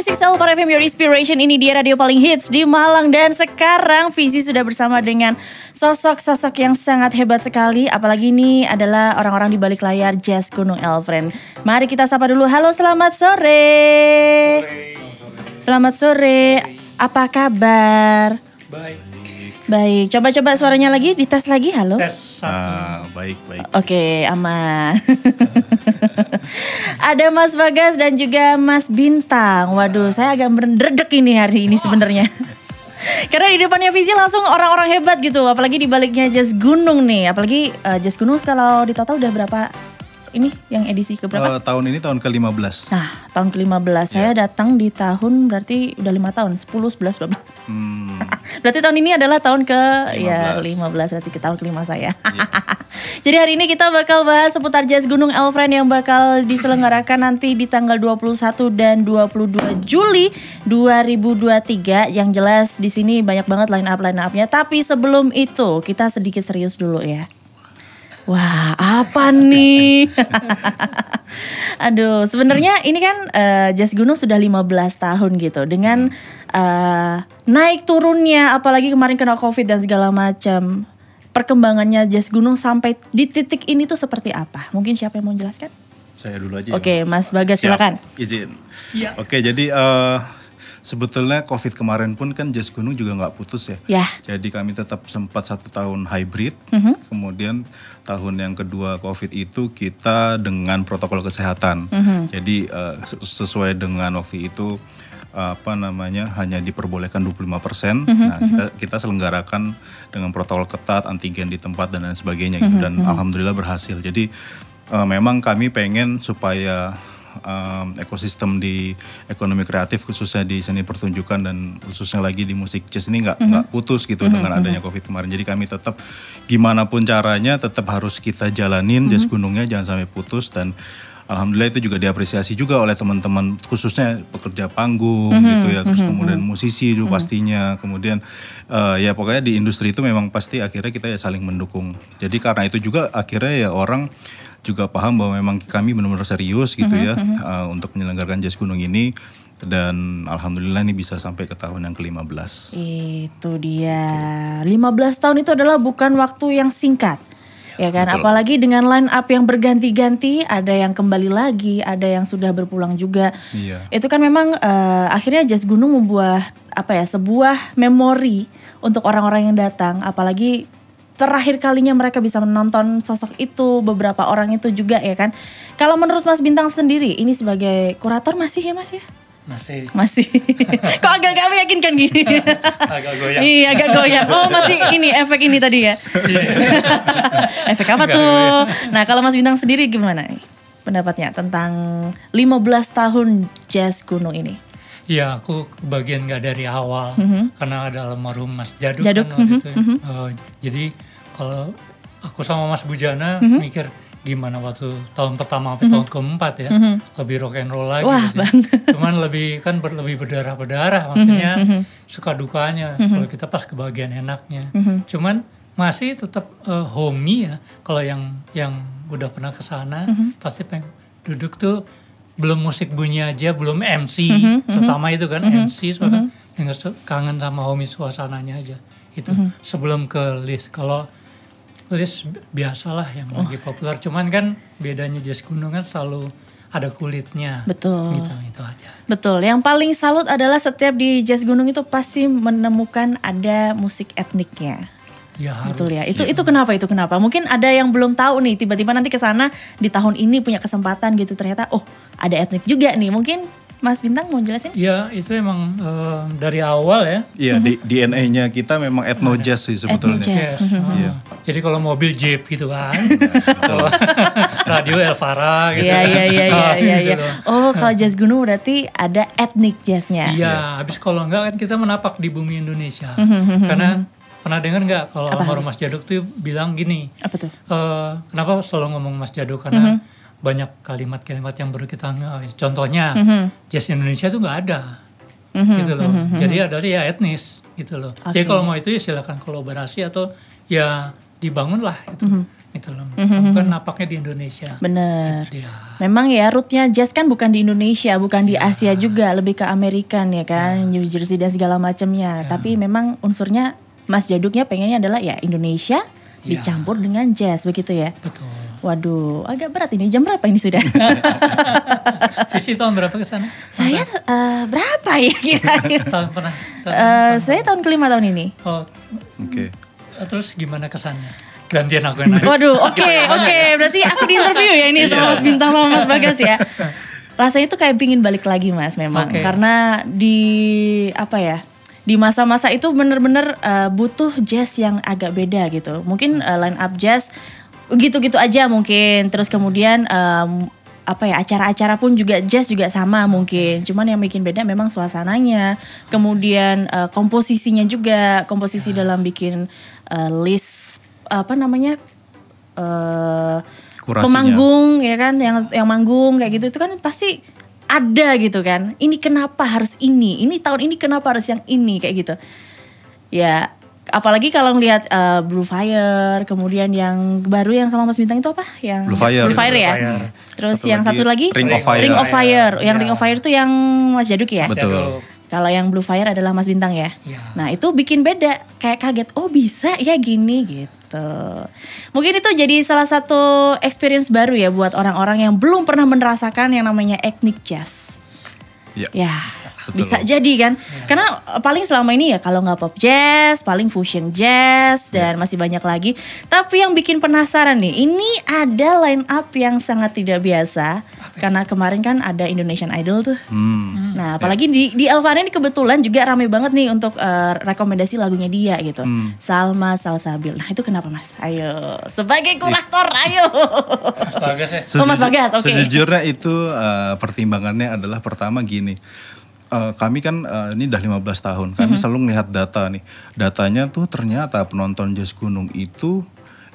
101.6 Elvar FM, your inspiration. Ini dia radio paling hits di Malang. Dan sekarang Fizi sudah bersama dengan sosok-sosok yang sangat hebat sekali. Apalagi ini adalah orang-orang di balik layar Jazz Gunung Elfriend. Mari kita sapa dulu. Halo, selamat sore. Selamat sore. Apa kabar? Baik, coba-coba suaranya lagi, dites lagi, halo. Tes satu. Baik. Oke, aman. Ada Mas Bagas dan juga Mas Bintang. Waduh, saya agak meredek ini hari ini sebenarnya. Karena di depannya Fizi langsung orang-orang hebat gitu, apalagi di baliknya Jazz Gunung nih. Apalagi Jazz Gunung kalau di total udah berapa? Ini yang edisi keberapa? Tahun ini tahun ke-15. Nah, tahun ke-15. Saya datang di tahun berarti udah 5 tahun. 10, 11, 12. Berarti tahun ini adalah tahun ke-15. Berarti ke tahun ke-5 saya. Jadi hari ini kita bakal bahas seputar Jazz Gunung Elfriend yang bakal diselenggarakan nanti di tanggal 21 dan 22 Juli 2023. Yang jelas di sini banyak banget line up-nya. Tapi sebelum itu kita sedikit serius dulu ya. Wah, apa nih? Aduh, sebenarnya ini kan Jazz Gunung sudah 15 tahun gitu. Dengan naik turunnya, apalagi kemarin kena COVID dan segala macam. Perkembangannya Jazz Gunung sampai di titik ini tuh seperti apa? Mungkin siapa yang mau jelaskan? Saya dulu aja. Oke, Mas Bagas silakan. Izin. Ya. Oke, jadi sebetulnya COVID kemarin pun kan Jazz Gunung juga nggak putus ya. Ya. Jadi kami tetap sempat 1 tahun hybrid. Kemudian tahun yang kedua COVID itu kita dengan protokol kesehatan. Jadi sesuai dengan waktu itu hanya diperbolehkan 25%. Nah, kita selenggarakan dengan protokol ketat, antigen di tempat dan lain sebagainya gitu. Dan alhamdulillah berhasil. Jadi memang kami pengen supaya ekosistem di ekonomi kreatif khususnya di seni pertunjukan dan khususnya lagi di musik jazz ini nggak putus gitu dengan adanya COVID kemarin. Jadi kami tetap gimana pun caranya tetap harus kita jalanin Jazz Gunungnya, jangan sampai putus. Dan alhamdulillah itu juga diapresiasi juga oleh teman-teman khususnya pekerja panggung gitu ya, terus kemudian musisi itu pastinya, kemudian ya pokoknya di industri itu memang pasti akhirnya kita ya saling mendukung. Jadi karena itu juga akhirnya ya orang juga paham bahwa memang kami benar-benar serius gitu ya untuk menyelenggarakan Jazz Gunung ini. Dan alhamdulillah ini bisa sampai ke tahun yang ke-15. Itu dia. 15 tahun itu adalah bukan waktu yang singkat. Ya kan, betul. Apalagi dengan line up yang berganti-ganti, ada yang kembali lagi, ada yang sudah berpulang juga. Iya. Itu kan memang akhirnya Jazz Gunung membuat sebuah memori untuk orang-orang yang datang. Apalagi terakhir kalinya mereka bisa menonton sosok itu, beberapa orang itu juga ya kan. Kalau menurut Mas Bintang sendiri, ini sebagai kurator masih ya Mas ya? Masih. Kok agak meyakinkan gini? Agak goyang. Iya, agak goyang. Oh, masih ini efek ini tadi ya. Efek apa tuh? Nah, kalau Mas Bintang sendiri gimana nih pendapatnya tentang 15 tahun Jazz Gunung ini? Iya, aku kebagian gak dari awal karena ada almarhum Mas Jaduk. Kan waktu itu. Jadi kalau aku sama Mas Bujana mikir gimana waktu tahun pertama sampai tahun keempat ya, lebih rock and roll lagi. Wah, cuman lebih berdarah-berdarah, maksudnya suka dukanya. Kalau kita pas kebagian enaknya, cuman masih tetap homey ya. Kalau yang udah pernah kesana pasti pengen duduk tuh, belum musik bunyi aja, belum MC, terutama itu kan MC, soalnya kangen sama homey suasananya aja. Itu sebelum ke list. Kalau list biasalah yang lagi populer, cuman kan bedanya Jazz Gunung kan selalu ada kulitnya. Betul. Gitu, itu aja. Betul. Yang paling salut adalah setiap di Jazz Gunung itu pasti menemukan ada musik etniknya. Ya harus. Betul ya. Itu kenapa? Mungkin ada yang belum tahu nih, tiba-tiba nanti ke sana di tahun ini punya kesempatan gitu, ternyata ada etnik juga nih. Mungkin Mas Bintang mau jelasin? Ya, itu emang dari awal ya. Iya, di DNA-nya kita memang ethno jazz sih sebetulnya. Ethno-jazz. Iya. Jadi kalau mobil Jeep gitu kan. Kalau radio Elvara gitu. Iya. Oh, kalau Jazz Gunung berarti ada etnik jazznya. Iya, habis kalau enggak kan kita menapak di bumi Indonesia. Karena pernah dengar nggak kalau almarhum Mas Jaduk tuh bilang gini. Apa tuh? Kenapa selalu ngomong Mas Jaduk? Karena banyak kalimat-kalimat yang baru kita nggak. Contohnya jazz Indonesia tuh nggak ada. Gitu loh. Jadi ada ya etnis gitu loh. Okay. Jadi kalau mau itu ya silakan kolaborasi atau ya dibangunlah itu. Gitu loh. Bukan napaknya di Indonesia. Bener. Itu dia. Memang ya rootnya jazz kan bukan di Indonesia, bukan di Asia juga, lebih ke American ya kan, New Jersey dan segala macamnya. Tapi memang unsurnya Mas Jaduknya pengennya adalah ya Indonesia dicampur dengan jazz begitu ya. Betul. Waduh, agak berat ini. Jam berapa ini sudah? Visi tahun berapa ke sana? Saya berapa ya kira-kira? Tahun pernah? Saya tahun kelima tahun ini. Oh, Oke. terus gimana kesannya? Gantian aku yang nanya. Waduh, oke. Berarti aku di interview ya ini sama Mas Bintang sama Mas Bagas ya. Rasanya tuh kayak pingin balik lagi Mas memang. Karena di masa-masa itu bener-bener butuh jazz yang agak beda gitu. Mungkin line up jazz gitu-gitu aja mungkin. Terus kemudian acara-acara pun juga jazz juga sama mungkin. Cuman yang bikin beda memang suasananya. Kemudian komposisinya juga. Komposisi dalam bikin list pemanggung ya kan, yang manggung kayak gitu itu kan pasti ada gitu kan. Ini kenapa harus ini tahun ini kenapa harus yang ini kayak gitu. Ya apalagi kalau ngelihat Blue Fire, kemudian yang baru yang sama Mas Bintang itu apa? Yang Blue Fire ya. Terus satu lagi Ring of Fire. Yang Ring of Fire itu yang Mas Jaduk ya. Betul. Kalau yang Blue Fire adalah Mas Bintang ya. Nah itu bikin beda, kayak kaget, oh bisa ya gini gitu. Mungkin itu jadi salah satu experience baru ya buat orang-orang yang belum pernah merasakan yang namanya ethnic jazz. Ya bisa jadi kan. Karena paling selama ini ya kalau nggak pop jazz, paling fusion jazz dan masih banyak lagi. Tapi yang bikin penasaran nih, ini ada line up yang sangat tidak biasa. Karena kemarin kan ada Indonesian Idol tuh. Nah apalagi di Elvana ini kebetulan juga rame banget nih untuk rekomendasi lagunya dia gitu. Salma Salsabil. Nah itu kenapa Mas? Ayo sebagai kurator ayo. Mas Bagas ya? Mas Bagas, oke. Sejujurnya itu pertimbangannya adalah pertama gini. Kami kan ini udah 15 tahun. Kami selalu melihat data nih. Datanya tuh ternyata penonton jazz gunung itu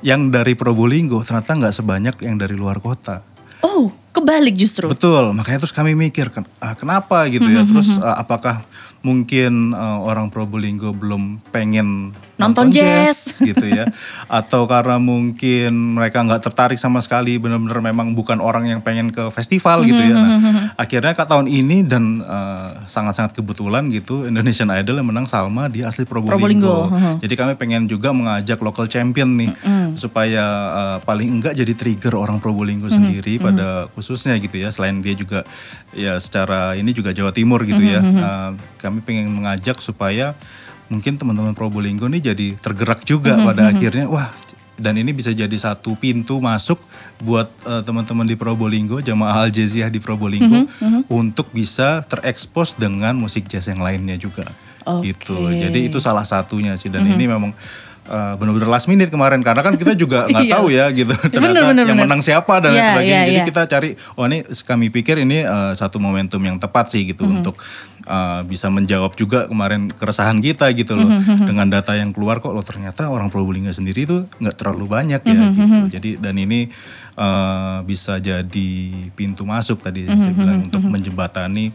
yang dari Probolinggo ternyata nggak sebanyak yang dari luar kota. Oh, kebalik justru. Betul, makanya terus kami mikir kenapa gitu ya. Terus apakah mungkin orang Probolinggo belum pengen nonton jazz gitu ya. Atau karena mungkin mereka nggak tertarik sama sekali, benar-benar memang bukan orang yang pengen ke festival gitu ya. Nah, akhirnya tahun ini dan sangat-sangat kebetulan gitu Indonesian Idol yang menang Salma di asli Probolinggo. Jadi kami pengen juga mengajak local champion nih supaya paling enggak jadi trigger orang Probolinggo sendiri pada khususnya gitu ya. Selain dia juga ya secara ini juga Jawa Timur gitu ya. Kami pengen mengajak supaya mungkin teman-teman Probolinggo nih jadi tergerak juga pada akhirnya. Wah, dan ini bisa jadi satu pintu masuk buat teman-teman di Probolinggo, jamaah Al-Jaziah di Probolinggo untuk bisa terekspos dengan musik jazz yang lainnya juga. Gitu. Jadi itu salah satunya sih, dan ini memang benar-benar last minute kemarin karena kan kita juga nggak tahu ya gitu ternyata yang menang siapa dan lain sebagainya. Jadi kita cari, ini kami pikir ini satu momentum yang tepat sih gitu untuk bisa menjawab juga kemarin keresahan kita gitu loh. Dengan data yang keluar kok ternyata orang Probolinggo sendiri itu nggak terlalu banyak ya gitu. Jadi dan ini bisa jadi pintu masuk tadi saya bilang untuk menjembatani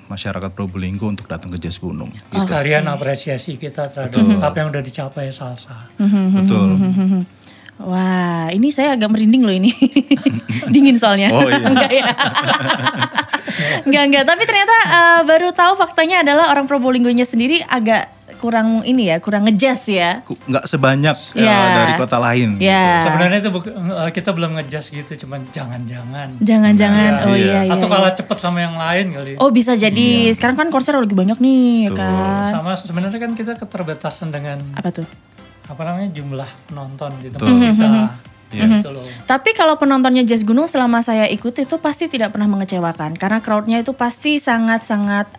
masyarakat Probolinggo untuk datang ke jazz gunung. Gitu. Sekalian apresiasi kita terhadap apa yang udah dicapai Salsa. Betul. Wah, ini saya agak merinding loh ini. Dingin soalnya. Oh iya. Enggak ya. Enggak. Tapi ternyata baru tahu faktanya adalah orang Probolinggonya sendiri agak kurang ngejazz ya. Nggak sebanyak dari kota lain. Gitu. Sebenarnya itu kita belum ngejazz gitu, cuman jangan-jangan. Oh iya. Atau kalah cepet sama yang lain kali. Oh bisa jadi. Sekarang kan konser lagi banyak nih kan. Sama sebenarnya kan kita keterbatasan dengan jumlah penonton di tempat kita. Gitu loh. Tapi kalau penontonnya jazz gunung selama saya ikut itu pasti tidak pernah mengecewakan karena crowdnya itu pasti sangat-sangat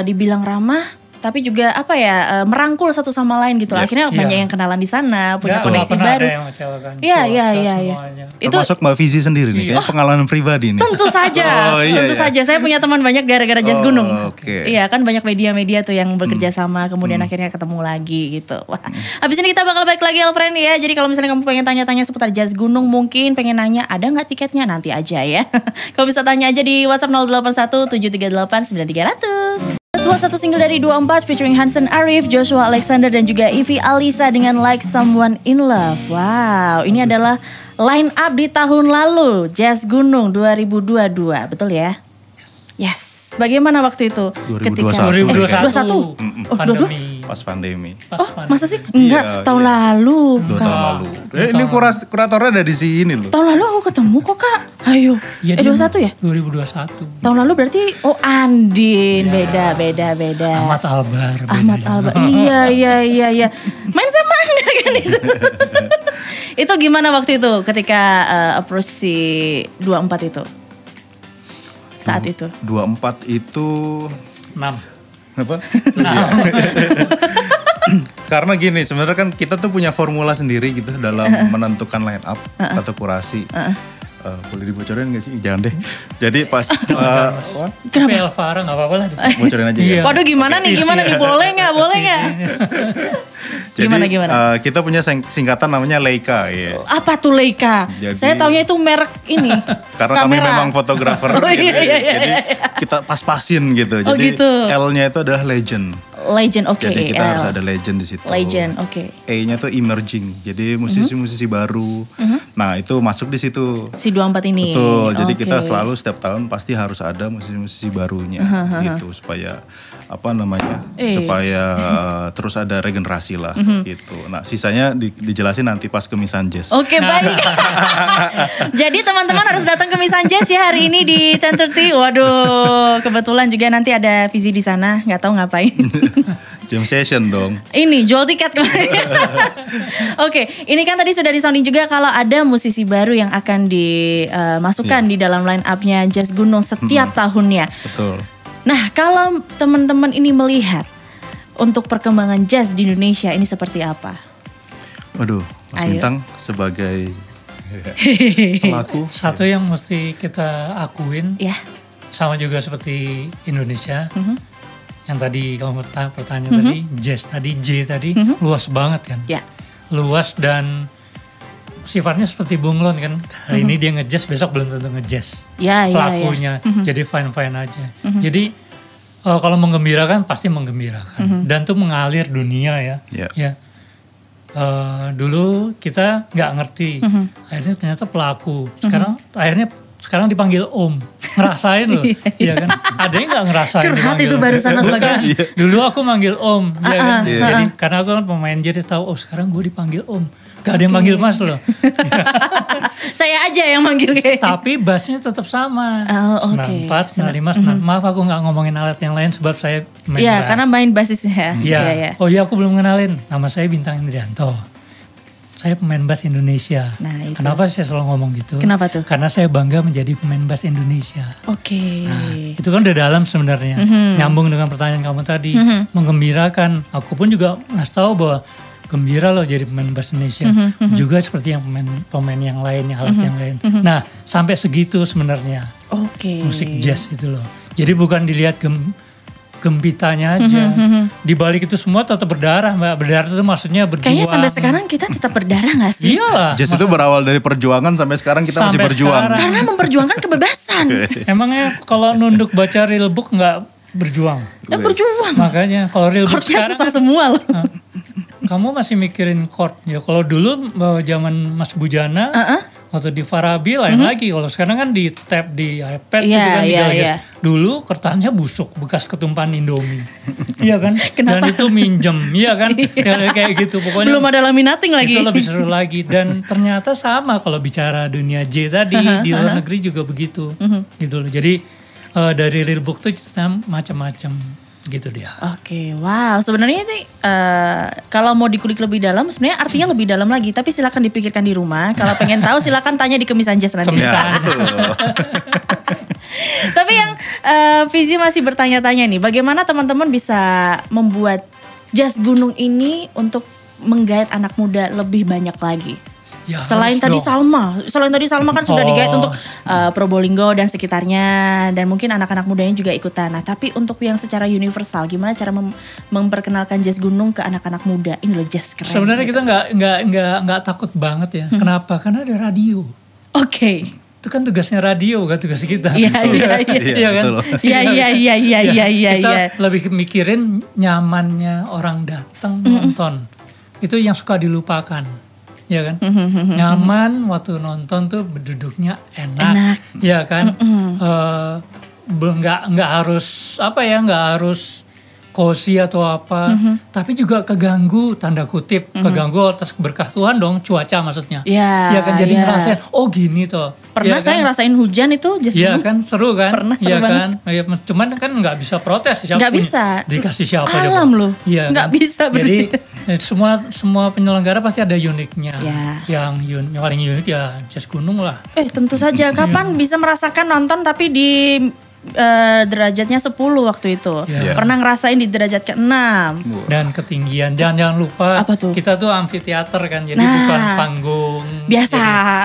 dibilang ramah. Tapi juga merangkul satu sama lain gitu. Akhirnya banyak yang kenalan di sana, punya koneksi baru. Ada yang mengecewakan. Iya. Termasuk Mbak Fizi sendiri nih, kayak pengalaman pribadi nih. Tentu saja, saja. Saya punya teman banyak gara-gara jazz gunung. Iya kan banyak media-media tuh yang bekerja sama, kemudian akhirnya ketemu lagi gitu. Wah, abis ini kita bakal balik lagi Elfriend ya. Jadi kalau misalnya kamu pengen tanya-tanya seputar jazz gunung, mungkin pengen nanya ada nggak tiketnya, nanti aja ya. Kamu bisa tanya aja di WhatsApp 081 738 9300. was satu single dari 24 featuring Hansen Arif, Joshua Alexander dan juga Ivy Alisa dengan Like Someone in Love. Wow, ini adalah line up di tahun lalu, Jazz Gunung 2022, betul ya? Yes. Bagaimana waktu itu? 2021. 2021? Pandemi. Pas pandemi. Masa sih? Enggak, tahun lalu. 2 tahun lalu. Ini kuratornya ada di sini loh. Tahun lalu aku ketemu kok Kak. Ayo. Ya, 21 ya? 2021. Tahun lalu berarti Andin. Beda. Ahmad Albar. Ahmad Albar. Iya. Main sama Anda kan itu. Itu gimana waktu itu ketika approach si 24 itu? Saat itu. 24 itu 6. apa? Karena gini, sebenarnya kan kita tuh punya formula sendiri gitu dalam menentukan line up atau kurasi. Boleh dibocorin gak sih? Jangan deh. Jadi pas Tapi Elvara gak apa-apa lah. Bocorin aja ya. Waduh gimana nih? Boleh nggak? Jadi Gimana? kita punya singkatan namanya Leica ya. Apa tuh Leica? Saya taunya itu merek ini. Karena kami memang fotografer gitu. Jadi kita pas-pasin gitu. Jadi gitu. L-nya itu adalah legend. Legend, oke. Jadi kita harus ada legend di situ. Legend, oke. E-nya tuh emerging. Jadi musisi-musisi baru. Nah, itu masuk di situ. Si 24 ini. Betul. Jadi kita selalu setiap tahun pasti harus ada musisi-musisi barunya gitu supaya supaya terus ada regenerasi lah gitu. Nah, sisanya dijelasin nanti pas ke Misan Jazz. Oke, baik. Jadi teman-teman harus datang ke Misan Jazz ya hari ini di 10:30. Waduh, kebetulan juga nanti ada Fizi di sana, nggak tahu ngapain. Jam session dong. Ini jual tiket kemarin. Oke, ini kan tadi sudah disounding juga kalau ada musisi baru yang akan dimasukkan di dalam line up-nya Jazz Gunung setiap tahunnya. Betul. Nah, kalau teman-teman ini melihat untuk perkembangan jazz di Indonesia ini seperti apa? Waduh, Mas Bintang sebagai pelaku. Satu yang mesti kita akuin, sama juga seperti Indonesia. Yang tadi kamu pertanyaan tadi, jazz tadi, J tadi, luas banget kan. Luas dan sifatnya seperti bunglon kan. Hari ini dia ngejazz, besok belum tentu ngejazz. Pelakunya, jadi fine-fine aja. Jadi kalau menggembirakan pasti menggembirakan. Dan tuh mengalir dunia ya. Dulu kita nggak ngerti, akhirnya ternyata pelaku. Sekarang dipanggil Om, ngerasain loh, iya kan? Ada yang nggak ngerasain? Curhat itu barusan sebagai. Dulu aku manggil Om, ya kan? Jadi karena aku kan pemain jadi tahu, sekarang gue dipanggil Om, gak ada yang manggil Mas loh. Saya aja yang manggil kayak. Tapi bassnya tetap sama. 94, 95, maaf aku nggak ngomongin alat yang lain sebab saya main bass. Iya, karena main bassisnya. Iya. Oh iya, aku belum kenalin. Nama saya Bintang Indrianto. Saya pemain bass Indonesia. Nah, itu. Kenapa saya selalu ngomong gitu? Kenapa tuh? Karena saya bangga menjadi pemain bass Indonesia. Oke. Nah, itu kan udah dalam sebenarnya. Nyambung dengan pertanyaan kamu tadi. Menggembirakan. Aku pun juga ngasih tahu bahwa gembira loh jadi pemain bass Indonesia. Juga seperti yang pemain yang lain, yang alat yang lain. Nah, sampai segitu sebenarnya. Musik jazz itu loh. Jadi bukan dilihat gempitanya aja. Di balik itu semua tetap berdarah, Mbak. Berdarah itu maksudnya berjuang. Kayaknya sampai sekarang kita tetap berdarah gak sih? Iyalah. Jazz itu berawal dari perjuangan sampai sekarang kita masih berjuang. Karena memperjuangkan kebebasan. Emangnya kalau nunduk baca real book gak berjuang? Dan berjuang. Makanya kalau real book sekarang susah semua loh. Kamu masih mikirin chord. Ya kalau dulu zaman Mas Bujana, waktu di Farabi lain lagi. Kalau sekarang kan di tab di iPad gitu kan digagas. Dulu kertasnya busuk, bekas ketumpahan Indomie. Iya kan? Kenapa? Dan itu minjem, iya kan? Kayak gitu pokoknya. Belum ada laminating lagi. Itu lebih seru lagi. Dan ternyata sama kalau bicara dunia J tadi, di luar negeri juga begitu. Gitu loh. Jadi dari real book tuh cerita macam-macam. Gitu dia. Oke, wow. Sebenarnya ini kalau mau dikulik lebih dalam, sebenarnya artinya lebih dalam lagi. Tapi silakan dipikirkan di rumah. Kalau pengen tahu, silakan tanya di Kemisan Jazz nanti. Tapi yang Fizi masih bertanya-tanya nih, bagaimana teman-teman bisa membuat Jazz Gunung ini untuk menggait anak muda lebih banyak lagi? Ya, selain tadi Salma kan sudah digait untuk Probolinggo dan sekitarnya, dan mungkin anak-anak mudanya juga ikutan. Nah, tapi untuk yang secara universal, gimana cara memperkenalkan Jazz Gunung ke anak-anak muda? Ini loh jazz keren. Sebenarnya kita nggak takut banget ya. Kenapa? Karena ada radio. Oke. itu kan tugasnya radio, bukan tugas kita. Iya, iya, iya kan? Iya. Kita lebih mikirin nyamannya orang datang nonton. Itu yang suka dilupakan. Ya kan? Nyaman waktu nonton tuh duduknya enak. Ya kan? Nggak harus nggak harus cozy atau apa, tapi juga keganggu, tanda kutip, keganggu atas berkah Tuhan dong, cuaca maksudnya. Ya kan, jadi ngerasain, oh gini tuh. Pernah saya ngerasain hujan itu, Iya kan, seru kan. Pernah, seru banget. Ya, cuman kan nggak bisa protes, siapa nggak bisa. Dikasih siapa alam loh, nggak kan? Bisa. Jadi semua penyelenggara pasti ada uniknya. Yang paling unik ya Jazz Gunung lah. Tentu saja, kapan bisa merasakan nonton tapi di derajatnya 10 waktu itu. Pernah ngerasain di derajat ke-6. Dan ketinggian. Jangan lupa kita tuh amfiteater kan. Jadi bukan panggung. Biasa.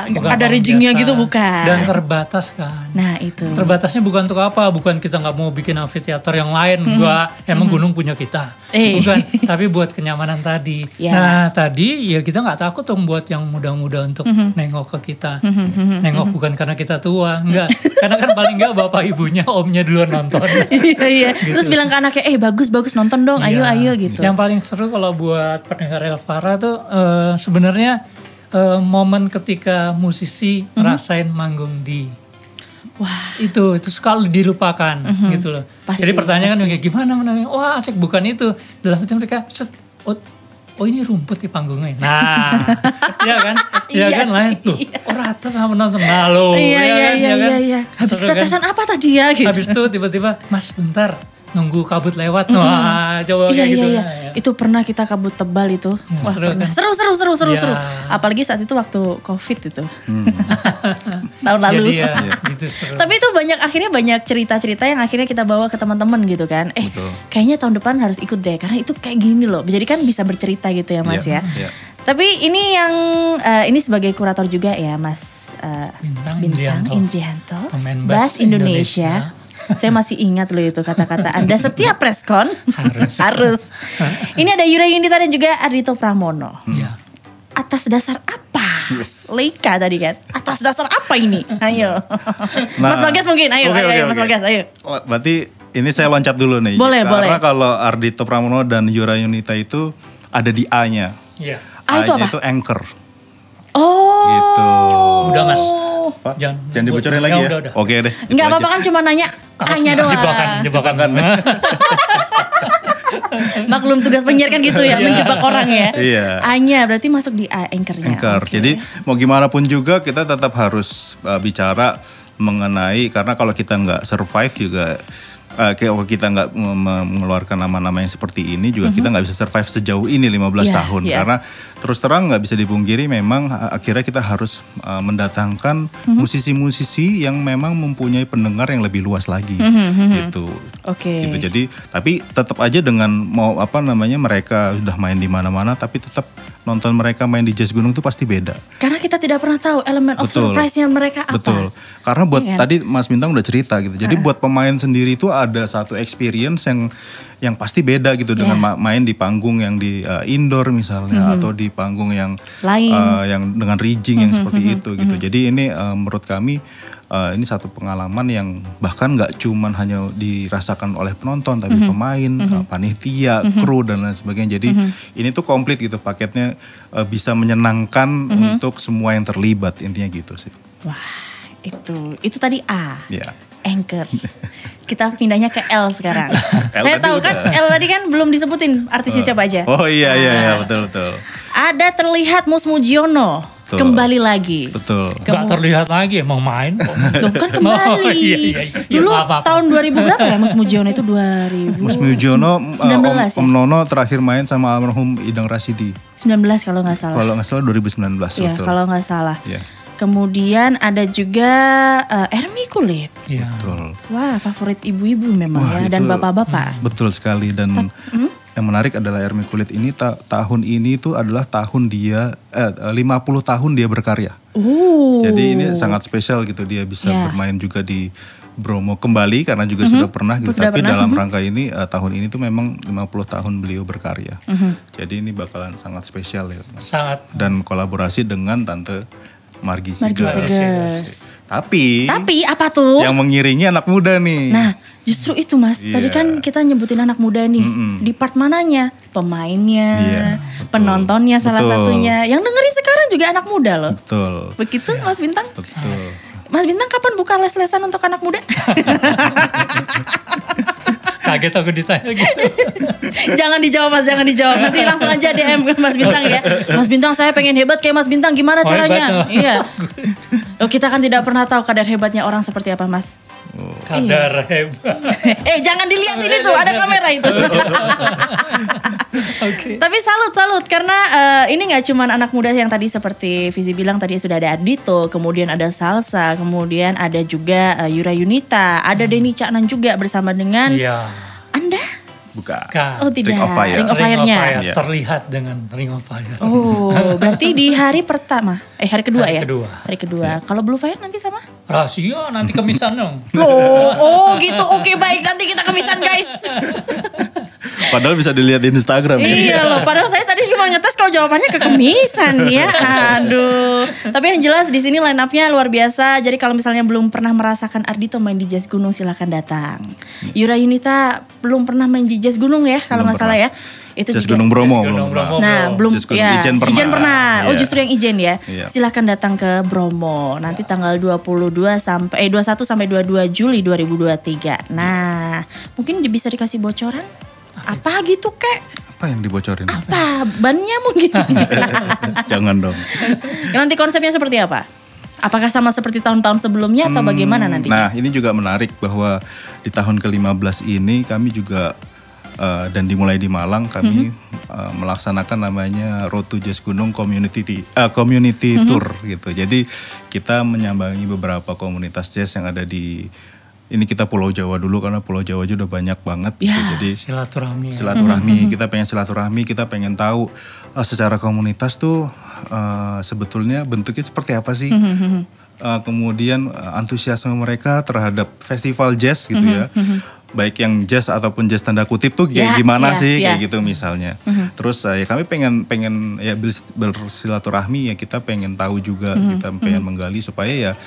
Ada riggingnya gitu bukan. Dan terbatas kan. Nah itu. Terbatasnya bukan untuk apa. Bukan kita gak mau bikin amfiteater yang lain. Emang gunung punya kita. Bukan. Tapi buat kenyamanan tadi. Nah tadi ya kita gak takut dong buat yang muda-muda untuk nengok ke kita. Nengok bukan karena kita tua. Enggak. Karena kan paling gak bapak ibunya, omnya duluan nonton. Iya. Terus bilang ke anaknya, bagus nonton dong, ayo gitu. Yang paling seru kalau buat pendengar Elvara tuh sebenarnya momen ketika musisi ngerasain manggung di itu sekali dilupakan gitu loh. Jadi pertanyaan kayak gimana menangnya? Wah cek bukan itu. Dalam hati mereka oh ini rumput di panggungnya. Nah, iya kan? Iya kan lain. Loh, rata sama penonton. Nah lo, iya. Habis tetesan apa tadi ya gitu. Habis itu tiba-tiba, Mas bentar, nunggu kabut lewat. Wah, coba kayak gitu. Iya. Itu pernah kita kabut tebal itu. Wah, seru pernah. Kan? Seru. Apalagi saat itu waktu Covid itu. Tahun lalu. Jadi gitu seru. Tapi itu akhirnya banyak cerita-cerita yang akhirnya kita bawa ke teman-teman gitu kan. Kayaknya tahun depan harus ikut deh karena itu kayak gini loh. Jadi kan bisa bercerita gitu ya Mas ya. Tapi ini ini sebagai kurator juga ya Mas Bintang Indrianto. Bass Indonesia. Saya masih ingat loh itu kata-kata Anda setiap preskon. Harus. Ini ada Yura Yunita dan juga Ardhito Pramono. Atas dasar apa? Leika tadi kan. Atas dasar apa ini? Ayo. Mas Bagas mungkin. Ayo Mas Bagas, ayo. Berarti ini saya loncat dulu nih. Boleh. Karena kalau Ardhito Pramono dan Yura Yunita itu ada di A-nya. A itu apa? A-nya itu anchor. Oh. Gitu. Udah Mas. Pak, jangan dibocorin lagi ya. Udah. Oke deh. Enggak apa-apa kan cuma nanya A-nya doang. Jebakan. Maklum tugas penyiar kan gitu ya, menjebak orang ya. A-nya berarti masuk di A, anchor-nya. Jadi mau gimana pun juga kita tetap harus bicara mengenai, karena kalau kita nggak survive juga, kalau kita nggak mengeluarkan nama-nama yang seperti ini juga kita nggak bisa survive sejauh ini 15 tahun. Karena terus terang nggak bisa dipungkiri memang akhirnya kita harus mendatangkan musisi-musisi yang memang mempunyai pendengar yang lebih luas lagi gitu. Gitu. Jadi tapi tetap aja dengan mereka sudah main di mana-mana tapi tetap nonton mereka main di Jazz Gunung itu pasti beda. Karena kita tidak pernah tahu elemen of surprise-nya mereka apa. Betul. Karena buat tadi Mas Bintang udah cerita gitu. Jadi buat pemain sendiri itu ada satu experience yang pasti beda gitu dengan main di panggung yang di indoor misalnya atau di panggung yang lain yang dengan rigging yang seperti itu gitu. Jadi ini menurut kami ini satu pengalaman yang bahkan nggak cuman hanya dirasakan oleh penonton tapi pemain, panitia, kru dan lain sebagainya. Jadi ini tuh komplit gitu paketnya, bisa menyenangkan untuk semua yang terlibat, intinya gitu sih. Wah itu tadi A. Anchor. Kita pindahnya ke L sekarang. Saya tahu kan L tadi kan belum disebutin artisnya siapa aja. Oh iya betul. Ada terlihat Mus Mujiono kembali lagi. Betul. Gak terlihat lagi emang main. Loh kan kembali. Iya. Dulu tahun 2000 berapa ya Mus Mujiono itu 2000. Mus Mujiono 19 Om Nono terakhir main sama almarhum Idang Rasidi. 19 kalau nggak salah. Kalau nggak salah 2019. Iya kalau nggak salah. Iya. Kemudian ada juga Ermi Kulit. Iya. Betul. Wah favorit ibu-ibu memang ya dan bapak-bapak. Betul sekali dan yang menarik adalah Ermi Kulit ini tahun ini itu adalah tahun dia 50 tahun dia berkarya. Jadi ini sangat spesial gitu, dia bisa bermain juga di Bromo kembali karena juga sudah pernah gitu. Tapi dalam rangka ini tahun ini tuh memang 50 tahun beliau berkarya. Jadi ini bakalan sangat spesial ya. Sangat. Dan kolaborasi dengan Tante Margi Margi Siggers. Siggers. Tapi apa tuh? yang mengiringi anak muda nih. Nah, justru itu Mas. Tadi kan kita nyebutin anak muda nih. Di part mananya? Pemainnya, penontonnya salah satunya. Yang dengerin sekarang juga anak muda loh. Betul. Begitu Mas Bintang? Betul. Mas Bintang kapan buka les-lesan untuk anak muda? Kaget aku ditanya gitu. Jangan dijawab Mas, jangan dijawab. Nanti langsung aja DM ke Mas Bintang ya. Mas Bintang, saya pengen hebat kayak Mas Bintang, gimana caranya? Iya. Oh, kita kan tidak pernah tahu kadar hebatnya orang seperti apa Mas. Kadar hebat. Jangan dilihat ini tuh, ada kamera itu. Oke. Tapi salut karena ini nggak cuma anak muda yang tadi seperti Fizi bilang tadi sudah ada Ardito, kemudian ada Salsa, kemudian ada juga Yura Yunita, ada Denny Caknan juga bersama dengan Anda. Bukan. Oh tidak. Ring of Fire. Ring of Fire-nya. Yeah. Terlihat dengan Ring of Fire. Oh, berarti di hari pertama. Hari kedua ya? Hari kedua. Yeah. Kalau Blue Fire nanti sama? Rahasia, nanti kemisan dong. Oh gitu. Oke, baik. Nanti kita kemisan guys. Padahal bisa dilihat di Instagram. Iya loh, padahal saya tadi cuma ngetes kalau jawabannya kekemisan ya. Aduh. Tapi yang jelas di sini line up-nya luar biasa. Jadi kalau misalnya belum pernah merasakan Ardito main di Jazz Gunung silakan datang. Yura Yunita belum pernah main di Jazz Gunung ya kalau nggak salah ya. Itu Jazz juga Gunung Bromo. Nah, belum ya. Ijen pernah. Oh, Iya. justru yang Ijen ya. Iya. Silakan datang ke Bromo. Nanti tanggal 21 sampai 22 Juli 2023. Nah, mungkin bisa dikasih bocoran? Apa gitu kek? Apa yang dibocorin? Apa? Bannya mungkin. Jangan dong. Nanti konsepnya seperti apa? Apakah sama seperti tahun-tahun sebelumnya atau bagaimana nanti? Nah, ini juga menarik bahwa di tahun ke-15 ini kami juga dan dimulai di Malang kami melaksanakan namanya Road to Jazz Gunung Community Tour gitu. Jadi kita menyambangi beberapa komunitas jazz yang ada di ini kita Pulau Jawa dulu karena Pulau Jawa aja udah banyak banget gitu. Jadi silaturahmi, kita pengen silaturahmi, kita pengen tahu secara komunitas tuh sebetulnya bentuknya seperti apa sih. Kemudian antusiasme mereka terhadap festival jazz gitu ya. Baik yang jazz ataupun jazz tanda kutip tuh kayak gimana sih kayak gitu misalnya. Terus ya kami pengen ya bersilaturahmi ya, kita pengen tahu juga, kita pengen menggali supaya ya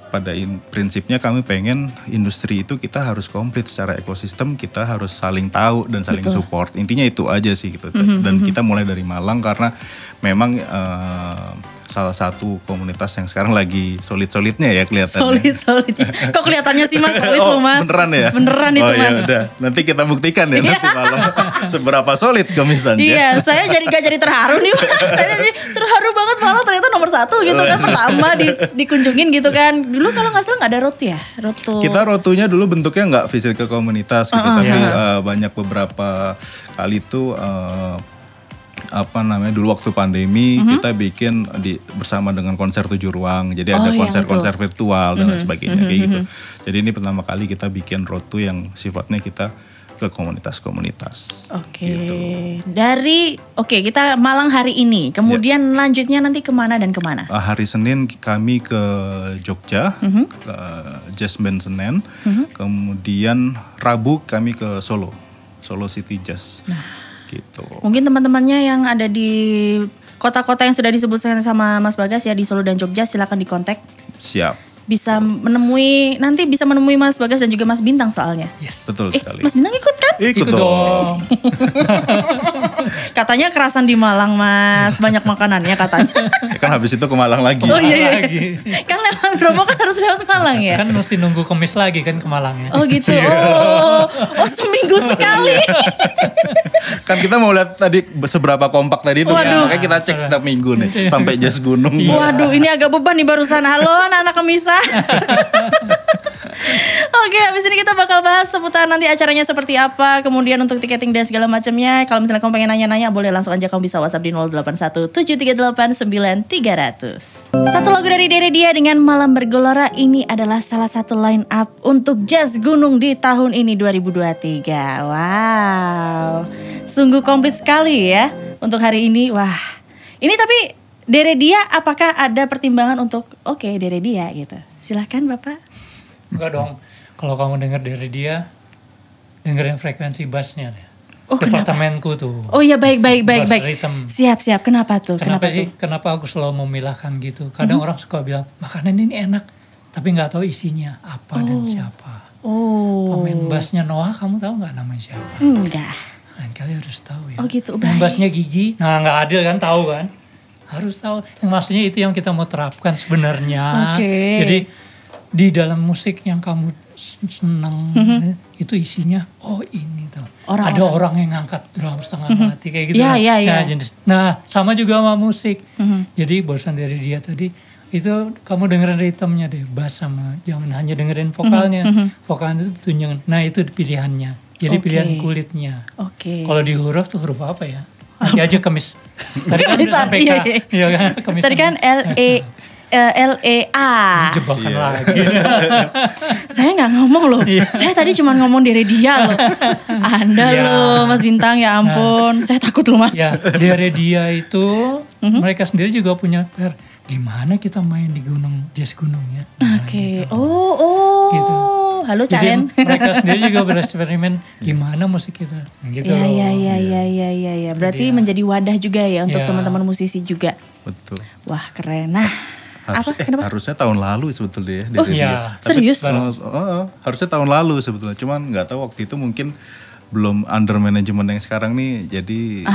pada prinsipnya kami pengen industri itu kita harus komplit secara ekosistem, kita harus saling tahu dan saling support. Intinya itu aja sih gitu. Dan kita mulai dari Malang karena memang salah satu komunitas yang sekarang lagi solid-solidnya ya kelihatannya. Solid-solidnya. Kok kelihatannya sih Mas solid loh Mas. Beneran ya? Beneran itu Mas. Ya udah, nanti kita buktikan ya nanti malam seberapa solid kemisan jazz. Iya, saya gak jadi terharu nih. Saya jadi terharu banget malah ternyata nomor 1 gitu kan, pertama dikunjungin gitu kan. Dulu kalau gak salah gak ada road ya? Kita rotunya dulu bentuknya gak visit ke komunitas gitu, tapi banyak beberapa kali tuh dulu waktu pandemi kita bikin bersama dengan konser 7 ruang. Jadi ada konser-konser virtual dan sebagainya kayak gitu. Jadi ini pertama kali kita bikin road to yang sifatnya kita ke komunitas-komunitas. Oke. Gitu. Kita Malang hari ini. Kemudian lanjutnya nanti kemana dan kemana? Hari Senin kami ke Jogja, ke Jazz Band Senen. Kemudian Rabu kami ke Solo City Jazz. Gitu. Mungkin teman-temannya yang ada di kota-kota yang sudah disebutkan sama Mas Bagas ya di Solo dan Jogja silakan dikontak. Siap. Bisa menemui Mas Bagas dan juga Mas Bintang soalnya. Yes. Betul sekali. Mas Bintang ikut kan? Ikut dong. Katanya kerasan di Malang Mas, banyak makanannya katanya. Ya kan habis itu ke Malang lagi. Oh iya. Kan lewat Bromo kan harus lewat Malang ya? Kan mesti nunggu Kamis lagi kan ke Malangnya. Oh gitu. Oh seminggu sekali. Kan kita mau lihat tadi seberapa kompak tadi itu. Makanya kita cek setiap minggu nih sampai Jazz Gunung. Waduh, ini agak beban nih barusan. Halo anak-anak Kemisa. Oke, habis ini kita bakal bahas seputar nanti acaranya seperti apa, kemudian untuk tiketing dan segala macamnya. Kalau misalnya kamu pengen nanya-nanya, boleh langsung aja kamu bisa WhatsApp di 0817389300. Satu lagu dari Dere Dia dengan Malam Bergelora ini adalah salah satu line up untuk Jazz Gunung di tahun ini 2023. Wow, sungguh komplit sekali ya untuk hari ini. Wah, ini tapi Dere Dia apakah ada pertimbangan untuk Dere Dia gitu? Silahkan Bapak. Enggak dong, kalau kamu dengar dari dia, dengerin frekuensi bassnya deh. departemenku tuh. Oh iya, baik. Bass rhythm. Siap. Kenapa tuh? Kenapa aku selalu memilahkan gitu? Kadang orang suka bilang makanan ini enak, tapi nggak tahu isinya apa dan siapa. Pemain bassnya Noah, kamu tahu nggak namanya siapa? Enggak. Lain kali harus tahu ya. Oh gitu, pemain bassnya Gigi, nah nggak adil kan, tahu kan? Harus tahu. Yang maksudnya itu yang kita mau terapkan sebenarnya. Jadi di dalam musik yang kamu senang itu isinya ini tuh. Ada orang yang ngangkat drum setengah mati kayak gitu. Iya. Nah, sama juga sama musik. Jadi bosan dari dia tadi itu kamu dengerin ritmenya deh, bass sama jangan hanya dengerin vokalnya. Vokalnya itu tunjangan. Nah, itu pilihannya. Jadi pilihan kulitnya. Kalau di huruf tuh huruf apa ya? Nanti aja kemis. Tadi kan sampai K. Iya kan? Tadi kan LEA. Jebakan lagi. Saya nggak ngomong loh. Saya tadi cuma ngomong di Redia loh. Anda loh Mas Bintang, ya ampun. Saya takut loh Mas. Ya, di Redia itu mereka sendiri juga punya gimana kita main di gunung, jazz gunung ya. Gitu. Gitu. Halo Caen. Caen. Mereka sendiri juga bereksperimen gimana musik kita. Gitu. Iya. Berarti menjadi wadah juga ya untuk teman-teman musisi juga. Betul. Wah, keren. Nah, harusnya tahun lalu sebetulnya ya. Iya. Serius? Harusnya tahun lalu sebetulnya. Cuman nggak tahu waktu itu mungkin belum under manajemen yang sekarang nih, jadi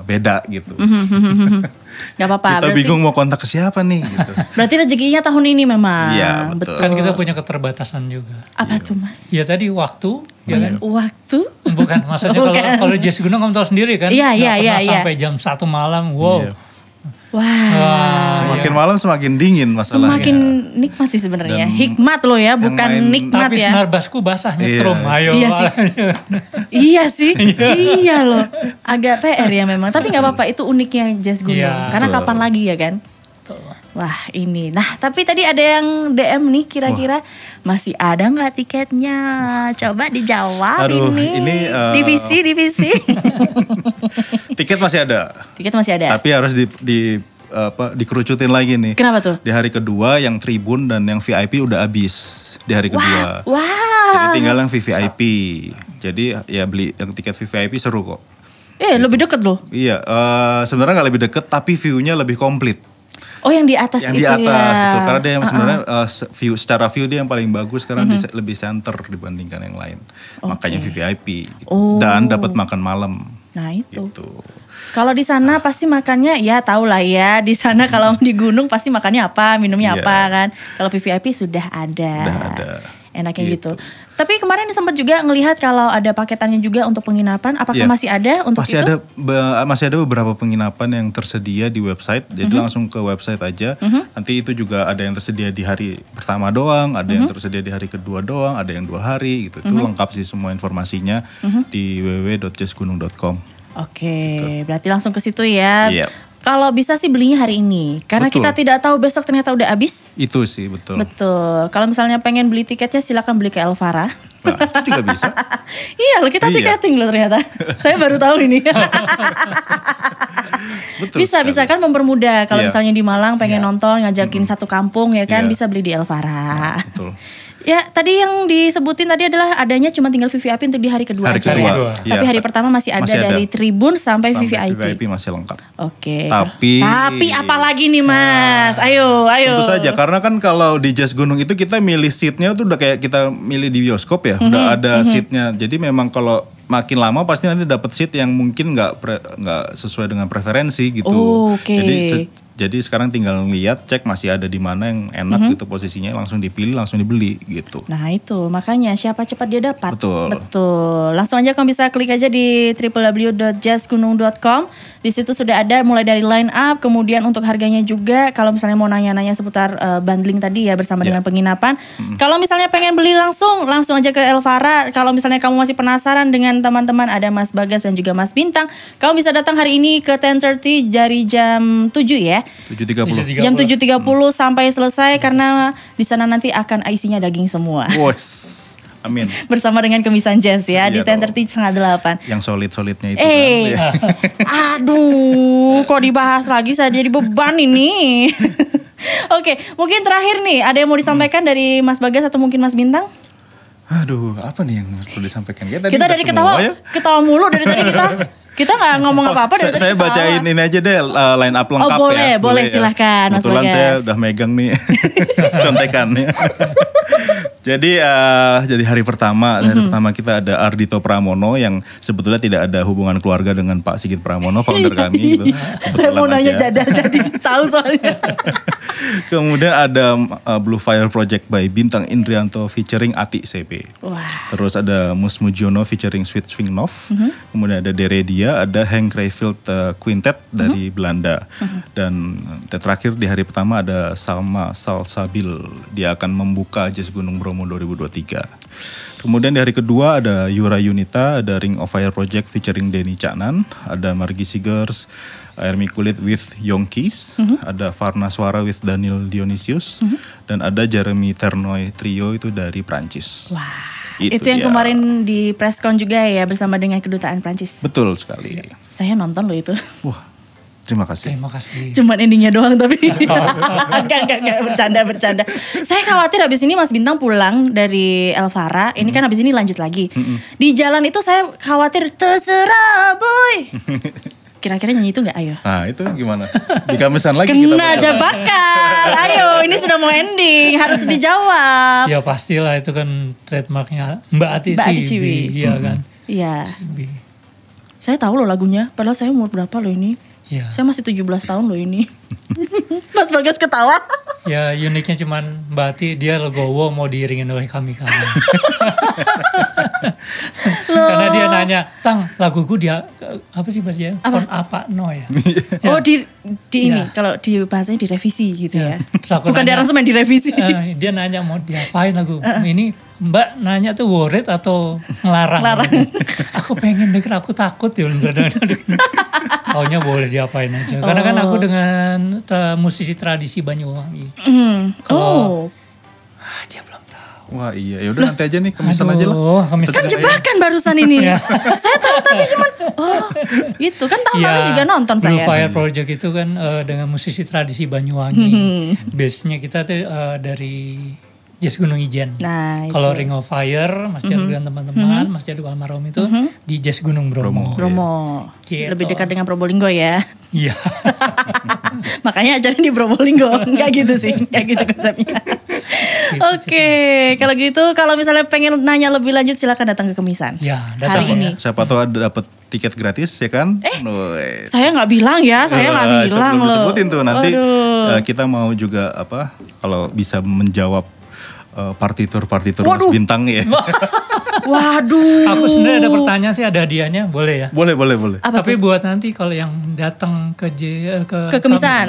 beda gitu. Gak apa-apa. Kita bingung mau kontak ke siapa nih gitu. Berarti rezekinya tahun ini memang. Iya, betul. Kan kita punya keterbatasan juga. Apa tuh Mas? Ya tadi waktu. Ya kan? Waktu? Bukan, maksudnya kalau jazz gunung kamu tahu sendiri kan. Iya. Sampai jam 1 malam, wow. Iya. Wah. Semakin malam semakin dingin masalahnya. Semakin nikmat sih sebenarnya. Hikmat loh ya, bukan nikmat tapi ya. Tapi senar basku basah nyetrum. Ayo. Iya sih. Iya sih. Iya loh. Agak PR ya memang. Tapi gak apa-apa, itu uniknya jazz gunung. Karena kapan lagi ya kan? Wah ini. Nah tapi tadi ada yang DM nih, kira-kira masih ada gak tiketnya? Coba dijawab. Ini divisi. Tiket masih ada. Tapi harus dikerucutin lagi nih. Kenapa tuh? Di hari kedua yang tribun dan yang VIP udah habis di hari kedua. Wah. Jadi tinggal yang VVIP. Jadi ya beli yang tiket VVIP seru kok. Lebih deket loh. Iya, sebenarnya nggak lebih deket tapi view-nya lebih komplit. Oh yang di atas yang itu ya? Yang di atas, betul. Karena dia yang sebenarnya secara view dia yang paling bagus karena lebih center dibandingkan yang lain. Makanya VVIP. Gitu. Dan dapat makan malam. Nah itu. Gitu. Kalau di sana pasti makannya ya tau lah ya. Di sana kalau di gunung pasti makannya apa, minumnya apa kan. Kalau VVIP sudah ada. Sudah ada. Enaknya gitu. Tapi kemarin sempat juga ngelihat kalau ada paketannya juga untuk penginapan. Apakah masih ada untuk itu? Masih ada beberapa penginapan yang tersedia di website. Jadi langsung ke website aja. Nanti itu juga ada yang tersedia di hari pertama doang, ada yang tersedia di hari kedua doang, ada yang 2 hari gitu. Itu lengkap sih semua informasinya di www.jazzgunung.com. Oke, berarti langsung ke situ ya. Yep. Kalau bisa sih belinya hari ini. Karena kita tidak tahu besok ternyata udah habis. Itu sih, betul. Betul. Kalau misalnya pengen beli tiketnya silakan beli ke Elvara. Nah, itu juga bisa. Iya loh, kita tiketing loh ternyata. Saya baru tahu ini. Betul bisa kan mempermudah. Kalau misalnya di Malang pengen nonton, ngajakin satu kampung ya kan, bisa beli di Elvara. Betul. Ya tadi yang disebutin tadi adalah adanya cuma tinggal VVIP untuk di hari kedua aja ya. Tapi hari pertama masih ada dari tribun sampai VVIP. VVIP masih lengkap. Oke. Tapi apa lagi nih Mas? Ayo. Tentu saja karena kan kalau di Jazz Gunung itu kita milih seatnya tuh udah kayak kita milih di bioskop ya. Udah ada seatnya. Jadi memang kalau makin lama pasti nanti dapat seat yang mungkin nggak sesuai dengan preferensi gitu. Jadi sekarang tinggal lihat, cek masih ada di mana yang enak gitu posisinya, langsung dipilih, langsung dibeli gitu. Nah itu, makanya siapa cepat dia dapat. Betul. Langsung aja kamu bisa klik aja di www.jazzgunung.com. Di situ sudah ada mulai dari line up, kemudian untuk harganya juga. Kalau misalnya mau nanya-nanya seputar bundling tadi ya bersama dengan penginapan. Kalau misalnya pengen beli langsung aja ke Elvara. Kalau misalnya kamu masih penasaran dengan teman-teman, ada Mas Bagas dan juga Mas Bintang. Kamu bisa datang hari ini ke 10:30 dari jam 7 ya. 7.30. Jam 7.30 sampai selesai karena di sana nanti akan isinya daging semua. Amin. Bersama dengan Kemisan Jazz ya di 10:30 7:30. Yang solid-solidnya itu kan. Aduh, kok dibahas lagi saya jadi beban ini. Oke, mungkin terakhir nih ada yang mau disampaikan dari Mas Bagas atau mungkin Mas Bintang? Aduh, apa nih yang perlu disampaikan? Kita dari ketawa mulu dari tadi kita nggak ngomong apa-apa dari tadi. Saya bacain ini aja deh line up lengkap ya. Boleh silahkan Mas Kebetulan Bagas. saya udah megang nih contekannya. Jadi hari pertama kita ada Ardhito Pramono yang sebetulnya tidak ada hubungan keluarga dengan Pak Sigit Pramono, founder kami gitu. Saya mau nanya jadi tahu soalnya. Kemudian ada Blue Fire Project by Bintang Indrianto featuring Ati CP. Wah. Terus ada Mus Mujiono featuring Sweet Swing Nov. Kemudian ada Deredia, ada Henk Rayfield Quintet dari Belanda. Dan terakhir di hari pertama ada Salma Salsabil. Dia akan membuka Jazz Gunung Bromo 2023. Kemudian di hari kedua ada Yura Yunita, ada Ring of Fire Project featuring Denny Caknan, ada Margi Sigers, Ermi Kulit with Yonkis, ada Varna Suara with Daniel Dionysius, dan ada Jeremy Ternoy Trio itu dari Prancis. Wah, itu yang kemarin di presscon juga ya bersama dengan kedutaan Prancis. Betul sekali. Saya nonton loh itu. Wah, terima kasih. Cuman endingnya doang tapi. Enggak, bercanda. Saya khawatir habis ini Mas Bintang pulang dari Elvara, ini kan habis ini lanjut lagi. Di jalan itu saya khawatir terserah boy. Kira-kira nyanyi itu gak? Ayo. Nah itu gimana? Di kamisan lagi kena kita jebakan. Ayo ini sudah mau ending. Harus dijawab. Ya pastilah itu kan trademarknya Mbak Ati Ciwi. Iya kan. Iya. Saya tahu loh lagunya. Padahal saya umur berapa loh ini. Ya. Saya masih 17 tahun loh ini. Mas Bagas ketawa. Ya uniknya cuman Mbak Ati dia legowo mau diiringin oleh kami. Karena dia nanya, Tang laguku dia apa sih bahasanya? Font apa no ya? Oh di ini kalau di bahasanya direvisi gitu ya. Bukan di aransemen direvisi. Dia nanya mau diapain lagu ini. Mbak nanya tuh worried atau ngelarang? Aku pengen denger, aku takut ya. Taunya boleh diapain aja. Karena kan aku dengan musisi tradisi Banyuwangi. Dia belum tahu. Wah iya, yaudah nanti aja nih kemisan aja lah. Kan jebakan barusan ini. Saya tahu tapi cuman itu kan tahun lalu juga nonton saya. Blue Fire Project itu kan dengan musisi tradisi Banyuwangi. Base-nya kita tuh dari Jazz Gunung Ijen. Nah, kalau Ring of Fire, Mas Jadul dan teman-teman, Mas Jadul almarhum itu di Jazz Gunung Bromo. Gitu. Lebih dekat dengan Probolinggo ya. Iya. Makanya acaranya di Probolinggo. Enggak gitu sih, enggak gitu konsepnya. Oke, kalau gitu kalau misalnya pengen nanya lebih lanjut silakan datang ke Kemisan. Ya, datang hari ini. Siapa tahu ada dapat tiket gratis ya kan? Saya nggak bilang ya, saya nggak bilang loh. Sebutin tuh nanti kita mau juga kalau bisa menjawab partitur Mas Bintang ya. Waduh. Aku sebenarnya ada pertanyaan sih, ada hadiahnya, boleh ya? Boleh. Tapi buat nanti kalau yang datang ke Kemisan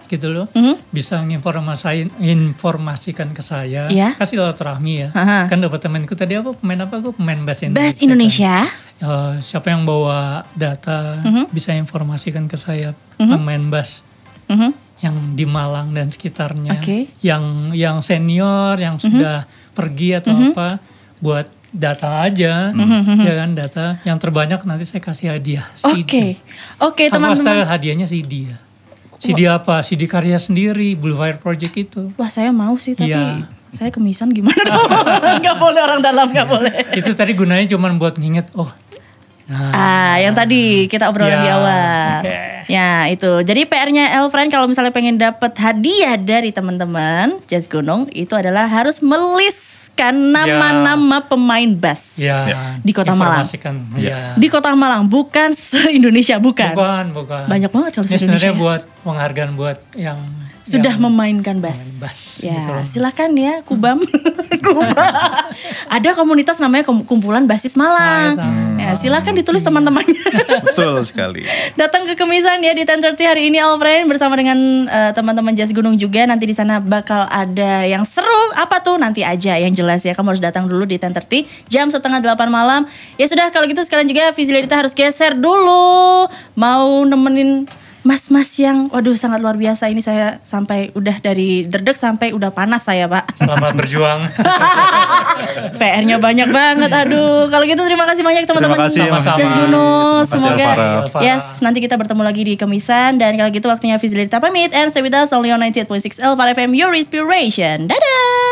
gitu loh, bisa informasikan ke saya, kasih silaturahmi ya. Kan departemenku tadi pemain bass Indonesia. Bass Indonesia. Kan? Siapa yang bawa data bisa informasikan ke saya pemain bass. Yang di Malang dan sekitarnya, yang senior, yang sudah pergi atau apa, buat data aja, ya kan data. Yang terbanyak nanti saya kasih hadiah CD. Oke, teman-teman. Hadiahnya CD ya. CD apa? CD karya sendiri, Blue Fire Project itu. Wah saya mau sih tapi saya Kemisan gimana dong? Gak boleh orang dalam, gak boleh. Itu tadi gunanya cuma buat nginget, yang tadi kita obrolan di awal. Ya itu. Jadi PR-nya Elfriend kalau misalnya pengen dapat hadiah dari teman-teman Jazz Gunung itu adalah harus meliskan nama-nama pemain bass di Kota Malang. Di Kota Malang, bukan se-Indonesia, bukan. Banyak banget kalau se-Indonesia. Sebenarnya buat penghargaan buat yang sudah memainkan bass. Ya, gitu. Silakan ya Kubam. Ada komunitas namanya kumpulan basis Malang. Ya, silakan ditulis teman-temannya. Betul sekali. Datang ke Kemisan ya di 10:30 hari ini Elfriend bersama dengan teman-teman Jazz Gunung juga. Nanti di sana bakal ada yang seru. Apa tuh? Nanti aja yang jelas ya. Kamu harus datang dulu di 10:30 jam 7:30 malam. Ya sudah kalau gitu sekalian juga Vizilita harus geser dulu. Mau nemenin mas-mas yang waduh sangat luar biasa ini, saya sampai udah dari derdek sampai udah panas saya Pak. Selamat berjuang. PR-nya banyak banget. Aduh, kalau gitu terima kasih banyak teman-teman Jazz Gunung. Semoga nanti kita bertemu lagi di Kemisan. Dan kalau gitu waktunya Vizilita pamit and stay with us only on 98.6 Elva FM, your inspiration. Dadah.